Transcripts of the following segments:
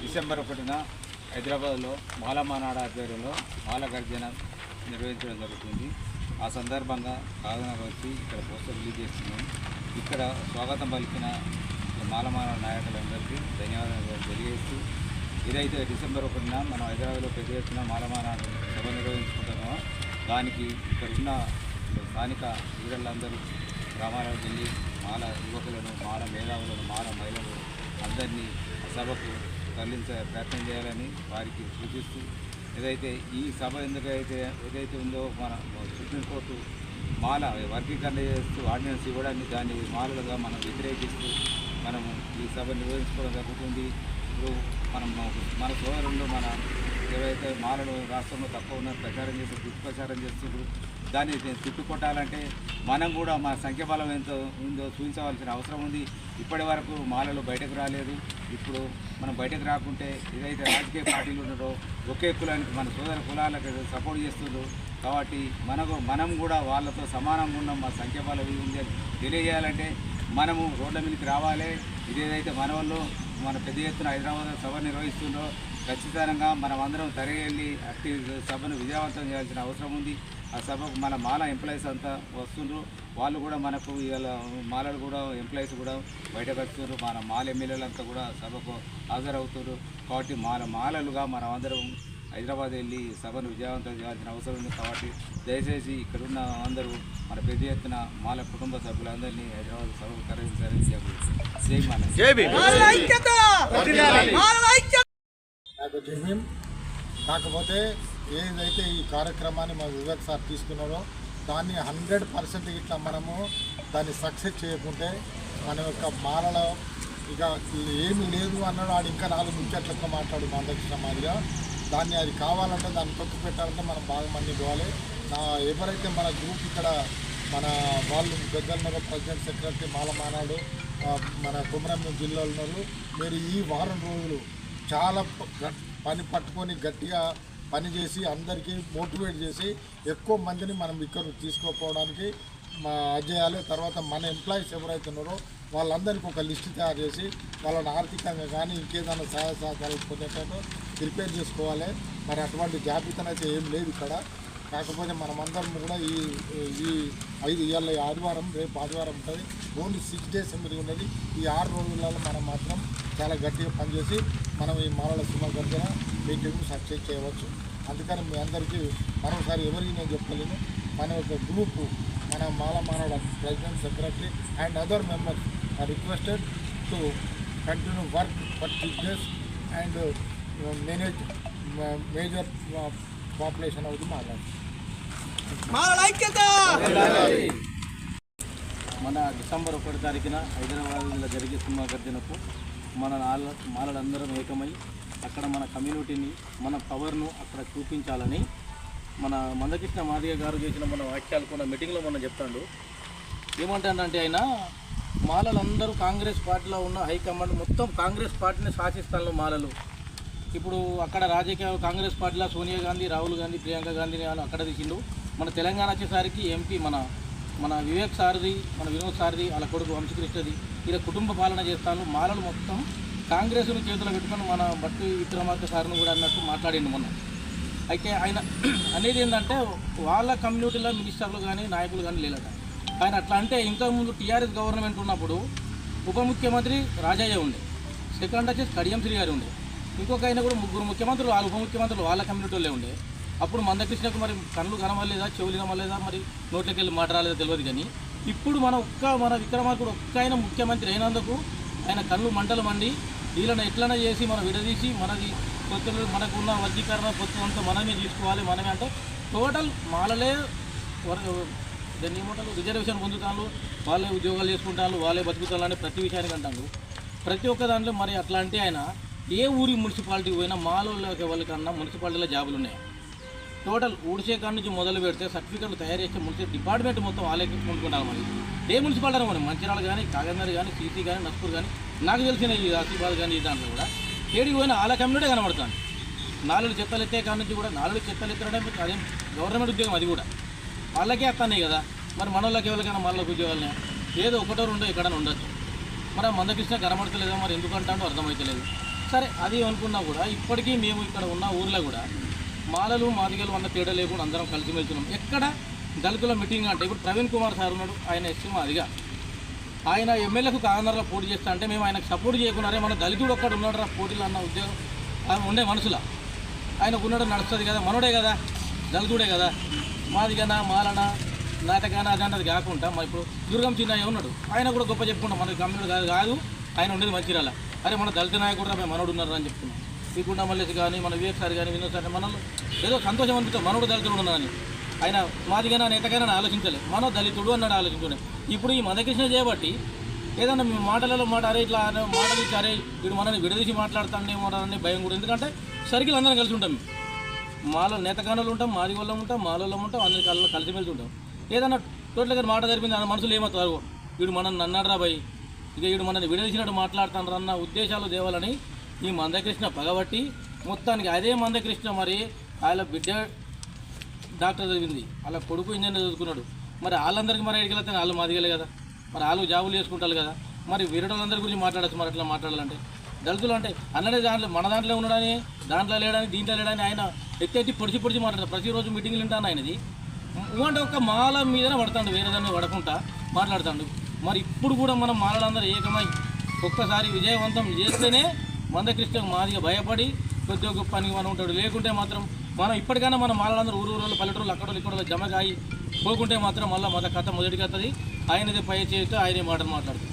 December 1న హైదరాబాద్లో మాల మానాడు ఆధ్వర్యంలో మాల గర్జన నిర్వహించడం జరుగుతుంది. ఆ సందర్భంగా కాకినాడ వచ్చి ఇక్కడ పోస్టర్ రిలీజ్ చేస్తున్నాం. ఇక్కడ స్వాగతం పలికిన మాల మానాడు నాయకులందరికీ ధన్యవాదాలు తెలియజేస్తూ ఏదైతే డిసెంబర్ 1న మనం హైదరాబాద్లో పెద్ద ఎత్తున మాల మానాడు సభ నిర్వహించుకుంటున్నామో దానికి ఇక్కడ ఉన్న స్థానిక లీడర్లందరూ గ్రామాలకు వెళ్ళి మాల యువకులను, మాల మేధావులను, మాల మహిళలు అందరినీ సభకు తరలించే ప్రయత్నం చేయాలని వారికి సూచిస్తూ ఏదైతే ఈ సభ ఏదైతే ఉందో మన సుప్రీంకోర్టు మాల వర్గీకరణ చేస్తూ ఆర్డినెన్స్ ఇవ్వడాన్ని దాన్ని మాలలుగా మనం వ్యతిరేకిస్తూ మనము ఈ సభ నిర్వహించుకోవడం జరుగుతుంది. ఇప్పుడు మన సోదరులు మన ఏవైతే మాలలు రాష్ట్రంలో తక్కువ ఉన్న ప్రచారం చేసి దుష్ప్రచారం చేస్తున్నారు, దాన్ని తిట్టుకొట్టాలంటే మనం కూడా మన సంఖ్యాబలం ఎంత ఉందో చూపించవలసిన అవసరం ఉంది. ఇప్పటి వరకు మాలలు బయటకు రాలేదు. ఇప్పుడు మనం బయటకు రాకుంటే ఏదైతే రాజకీయ పార్టీలు ఉన్నారో ఒకే కులానికి మన సోదర కులాలకు సపోర్ట్ చేస్తున్నారు. కాబట్టి మనం కూడా వాళ్ళతో సమానంగా ఉన్నాం, మా సంఖ్యాబలం ఉంది అని తెలియజేయాలంటే మనము రోడ్ల మీదకి రావాలి. ఇదేదైతే మన వాళ్ళు మన పెద్ద ఎత్తున హైదరాబాద్ సభ నిర్వహిస్తుందో ఖచ్చితంగా మనం అందరం తరలి అట్టి సభను విజయవంతం చేయాల్సిన అవసరం ఉంది. ఆ సభకు మన మాల ఎంప్లాయీస్ అంతా వస్తుండ్రు. వాళ్ళు కూడా మనకు ఇవాళ మాలలు కూడా ఎంప్లాయీస్ కూడా బయటకు వస్తున్నారు. మన మాల ఎమ్మెల్యేలంతా కూడా సభకు హాజరవుతున్నారు. కాబట్టి మాలలుగా మనం అందరం హైదరాబాద్ వెళ్ళి సభను విజయవంతం చేయాల్సిన అవసరం ఉంది. కాబట్టి దయచేసి ఇక్కడున్న అందరూ మన పెద్ద ఎత్తున మాల కుటుంబ సభ్యులందరినీ హైదరాబాద్ సభకు తరలించాలని కాకపోతే ఏదైతే ఈ కార్యక్రమాన్ని మా వివేక్ సార్ తీసుకున్నారో దాన్ని 100% ఇట్లా మనము దాన్ని సక్సెస్ చేయకుంటే మన యొక్క మాలలో ఇక ఏమీ లేదు అన్నాడు. ఆడు ఇంకా 4 ముచ్చట్లతో మాట్లాడు మందకృష్ణ మాదిగా. దాన్ని అది కావాలంటే దాన్ని తొక్కి పెట్టాలంటే మనం బాగా మంది పోవాలి. ఎవరైతే మన గ్రూప్ ఇక్కడ మన వాళ్ళు పెద్దలున్నారో ప్రెసిడెంట్ సెక్రటరీ మాల మానాడు మన కొమరంభీం జిల్లాలో ఉన్నారు. మీరు ఈ వారం రోజులు చాలా పని పట్టుకొని గట్టిగా పనిచేసి అందరికీ మోటివేట్ చేసి ఎక్కువ మందిని మనం ఇక్కడ తీసుకోపోవడానికి చేయాలి. తర్వాత మన ఎంప్లాయీస్ ఎవరైతే ఉన్నారో వాళ్ళందరికీ ఒక లిస్టు తయారు చేసి వాళ్ళని ఆర్థికంగా కానీ ఇంకేదైనా సహాయ సహకారాలు పొందేటట్టు ప్రిపేర్ చేసుకోవాలి. మరి అటువంటి జాబితానైతే ఏం లేదు ఇక్కడ. కాకపోతే మనమందరం కూడా ఈ 5 ఇవాళ ఆదివారం, రేపు ఆదివారం ఉంటుంది. ఓన్లీ 6 days మీద ఉన్నది. ఈ 6 రోజులలో మనం మాత్రం చాలా గట్టిగా పనిచేసి మనం ఈ మాలల సుమ గర్జన మీటింగ్ సక్సెస్ చేయవచ్చు. అందుకని మీ అందరికీ మరోసారి ఎవరికి నేను చెప్పలేను. మన యొక్క గ్రూపు మన Mala Mahanadu president secretary and other members are requested to continue work for 6 days and manage major population అవుతుంది మన డిసెంబర్ 1 తారీఖున హైదరాబాద్లో జరిగే సినిమా గర్జనకు మన మాలలందరం ఏకమై అక్కడ మన కమ్యూనిటీని, మన పవర్ను అక్కడ చూపించాలని మన మందకృష్ణ మాదిగ గారు చేసిన మన వాక్యాలు కూడా మీటింగ్లో మనం చెప్తాడు. ఏమంటాడంటే ఆయన మాలలందరూ కాంగ్రెస్ పార్టీలో ఉన్న హైకమాండ్ మొత్తం కాంగ్రెస్ పార్టీని శాసిస్తాను మాలలు. ఇప్పుడు అక్కడ రాజకీయ కాంగ్రెస్ పార్టీలో సోనియా గాంధీ, రాహుల్ గాంధీ, ప్రియాంక గాంధీని అక్కడ తీసిండు. మన తెలంగాణ వచ్చేసరికి ఎంపీ మన వివేక్ సారథి, మన వినోద్ సారథి, వాళ్ళ కొడుకు వంశకృష్ణది ఇలా కుటుంబ పాలన చేస్తాను. మాలలు మొత్తం కాంగ్రెస్ను చేతిలో పెట్టుకొని మన బట్టి విక్రమార్క సార్ను కూడా అన్నట్టు మాట్లాడిండు మొన్న. అయితే ఆయన అనేది ఏంటంటే వాళ్ళ కమ్యూనిటీలో మినిస్టర్లు కానీ నాయకులు కానీ లేదట. ఆయన అట్లా అంటే ఇంతకుముందు టీఆర్ఎస్ గవర్నమెంట్ ఉన్నప్పుడు ఉప ముఖ్యమంత్రి రాజయ్య ఉండే, సెకండ్ వచ్చేసి కడియం శ్రీ గారు ఉండే, ఇంకొక ఆయన కూడా 3 ముఖ్యమంత్రులు వాళ్ళ ఉప ముఖ్యమంత్రులు వాళ్ళ కమ్యూనిటీలో ఉండే. అప్పుడు మందకృష్ణకు మరి కళ్ళు కనమలేదా, చెవులు కనమలేదా, మరి నోట్లోకి వెళ్ళి మాట రాలేదా తెలియదు. కానీ ఇప్పుడు మన విక్రమార్కుడు ఒక్క ఆయన ముఖ్యమంత్రి అయినందుకు ఆయన కళ్ళు మంటలు మండి వీళ్ళని ఎట్లనే చేసి మనం విడదీసి మనకున్న వర్గీకరణ పొత్తు అంతా మనమే తీసుకోవాలి. మనమే అంటే టోటల్ మాలలే దాన్ని ఏమంటారు రిజర్వేషన్ పొందుతాను, వాళ్ళే ఉద్యోగాలు చేసుకుంటాను, వాళ్ళే బతుకుతాను ప్రతి విషయానికి అంటాను. ప్రతి ఒక్క దాంట్లో మరి అట్లా అంటే ఆయన ఏ ఊరి మున్సిపాలిటీ పోయినా మాలోళ్ళకి వాళ్ళకన్నా మున్సిపాలిటీలో జాబులు ఉన్నాయి. టోటల్ ఊడిసే కాడ నుంచి మొదలు పెడితే సర్టిఫికెట్లు తయారు చేసే మున్సిపల్ డిపార్ట్మెంట్ మొత్తం వాళ్ళే కొనుక్కుంటారు. మరి ఏ మున్సిపాలిటీ మరి మంచిర్యాల కానీ, కాగజ్నగర్ కానీ, సీసీ కానీ, నస్పూర్ కానీ, నాకు తెలిసిన ఈ ఆసిఫాబాద్ కానీ ఈ దాంట్లో కూడా ఏడికి పోయినా వాళ్ళ కమ్యూనిటీ కనబడుతుంది. 4 చెత్తలు ఎత్తే కాడ నుంచి కూడా 4 చెత్తలు ఎత్తడం అదేం గవర్నమెంట్ ఉద్యోగం, అది కూడా వాళ్ళకే వస్తున్నాయి కదా. మరి మనోళ్ళకి ఎవరికైనా మనలోకి ఉద్యోగాలనే ఏదో 1 2 ఎక్కడైనా ఉండొచ్చు. మరి మందకృష్ణ కనబడతలేదా, మరి ఎందుకు అంటాడో అర్థమవుతలేదు. సరే అది అనుకున్నా కూడా ఇప్పటికీ మేము ఇక్కడ ఉన్న ఊర్లో కూడా మాలలు మాదిగలు అన్న తేడా లేకుండా అందరం కలిసి వెళ్తున్నాం. ఎక్కడ దళితుల మీటింగ్ అంటే ఇప్పుడు ప్రవీణ్ కుమార్ సార్ ఉన్నాడు, ఆయన ఎస్సీ మాదిగా, ఆయన ఎమ్మెల్యేకు కాగనర్లో పోటీ చేస్తా అంటే మేము ఆయనకు సపోర్ట్ చేయకున్నారే మన దళితుడు ఒక్కడు ఉన్నాడు రా పోటీలు అన్న ఉద్యోగం ఆయన ఉండే మనసులో ఆయనకు ఉన్నాడు నడుస్తుంది కదా, మనోడే కదా, దళితుడే కదా, మాదిగనా మాలనా నాటకానా అది అన్నది కాకుండా మా ఇప్పుడు దుర్గం చిన్నయ్య ఉన్నాడు, ఆయన కూడా గొప్ప చెప్పుకుంటాం, మనకి కమ్యూనిటీ కాదు ఆయన ఉండేది మంచిర్యాల, అరే మన దళిత నాయకుడు రా మనోడు ఉన్నారు అని చెప్తున్నాం. శ్రీకుండ మల్లేసి కానీ మన వివేక్ సార్ కానీ వినోద్ సార్ మనలో ఏదో సంతోషం అనిపిస్తాం మనోడు దళితుడు ఉన్నాడని. ఆయన మాదిగైనా నేతకైనా ఆలోచించలే, మనో దళితుడు అన్నాడు ఆలోచించుకునే. ఇప్పుడు ఈ మదకృష్ణ చేయబట్టి ఏదన్నా మేము మాటలలో మాట అరే ఇట్లా మాటలు ఇచ్చి అరే వీడు మనల్ని విడదీసి మాట్లాడుతాడేమో అని భయం కూడా. ఎందుకంటే సర్కిల్ అందరం కలిసి ఉంటాం, మాలో నేతకాణలు ఉంటాం, మాది వల్ల ఉంటాం, మాలలో ఉంటాం, అందరి కాలంలో కలిసి మెలిసి ఉంటాం. ఏదన్నా టోటల్గా మాట జరిపింది అన్న మనసులో ఏమవుతారు, వీడు మనల్ని అన్నాడు రా భయ్, ఇక వీడు మనల్ని విడదీసినట్టు మాట్లాడుతాడు అన్న ఉద్దేశాలు దేవాలని ఈ మందకృష్ణ పగబట్టి మొత్తానికి అదే మందకృష్ణ మరి వాళ్ళ బిడ్డ డాక్టర్ చదివింది, వాళ్ళ కొడుకు ఇంజనీర్ చదువుకున్నాడు, మరి వాళ్ళందరికీ మరి ఎడికి వెళ్తే వాళ్ళు మాదిగలే కదా, మరి వాళ్ళు జాబులు చేసుకుంటారు కదా, మరి వీరటోళ్ళందరి గురించి మాట్లాడచ్చు. మరి అట్లా మాట్లాడాలంటే దళితులు అంటే అన్నడే దాంట్లో మన దాంట్లో ఉండడని దాంట్లో లేడని దీంట్లో లేడని ఆయన ఎత్తి పొడిచి మాట్లాడతాడు. ప్రతిరోజు మీటింగ్లు వింటాను ఆయనది. అంటే ఒక మాల మీదనే పడతాడు, వేరే దాన్ని పడకుండా మాట్లాడుతాడు. మరి ఇప్పుడు కూడా మనం మాలలందరూ ఏకమై ఒక్కసారి విజయవంతం చేస్తేనే మందకృష్ణ మాదిగా భయపడి కొద్దిగా గొప్ప పనికి మనం ఉంటాడు. లేకుంటే మాత్రం మనం ఇప్పటికైనా మన మాలలందరూ ఊరు పల్లెటూరు అక్కడ ఇక్కడ జమ కాయి పోకుంటే మాత్రం మళ్ళీ మన కథ మొదటికి వస్తుంది. ఆయనది పై చేస్తే ఆయనే మాటలు మాట్లాడుతుంది.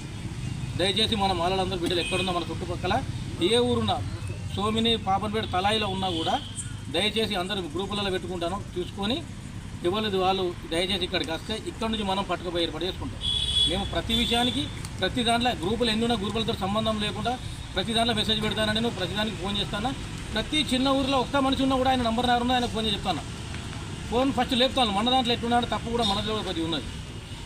దయచేసి మన మాలలందరూ బిడ్డలు ఎక్కడున్నా మన చుట్టుపక్కల ఏ ఊరున్నా సోమిని పాపనపేట తలాయిలో ఉన్నా కూడా దయచేసి అందరూ గ్రూపులలో పెట్టుకుంటాను చూసుకొని ఇవ్వలేదు వాళ్ళు దయచేసి ఇక్కడికి వస్తే ఇక్కడ నుంచి మనం పట్టుకుపోయి ఏర్పాటు చేసుకుంటాం. మేము ప్రతి విషయానికి ప్రతి దాంట్లో గ్రూపులు ఎన్నున్నా గ్రూపులతో సంబంధం లేకుండా ప్రతి దాంట్లో మెసేజ్ పెడతానని నేను ప్రతిదానికి ఫోన్ చేస్తాను. ప్రతి చిన్న ఊరిలో ఒక్క మనిషి ఉన్నా కూడా ఆయన నంబర్ నారున్నా ఆయన ఫోన్ చేసి చెప్తాను. ఫోన్ ఫస్ట్ లేపుతాను, మన దాంట్లో ఎట్లున్నాడు తప్పు కూడా మనలో కొద్దిగా ఉన్నది.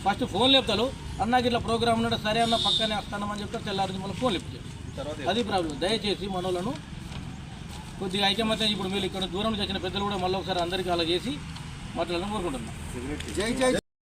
ఫస్ట్ ఫోన్ లేపుతాను, అన్నాకి ఇట్లా ప్రోగ్రామ్ ఉన్నాడు సరే అన్న పక్కనే వస్తానమని చెప్తారు. తెల్లారి మళ్ళీ ఫోన్ లేపుతారు. అది ప్రాబ్లం. దయచేసి మనోళ్ళను కొద్దిగా ఐకమత్యం ఇప్పుడు మీరు ఇక్కడ దూరం నుంచి వచ్చిన పెద్దలు కూడా మళ్ళీ ఒకసారి అందరికీ అలా చేసి మాట్లాడాలని కోరుకుంటున్నాను.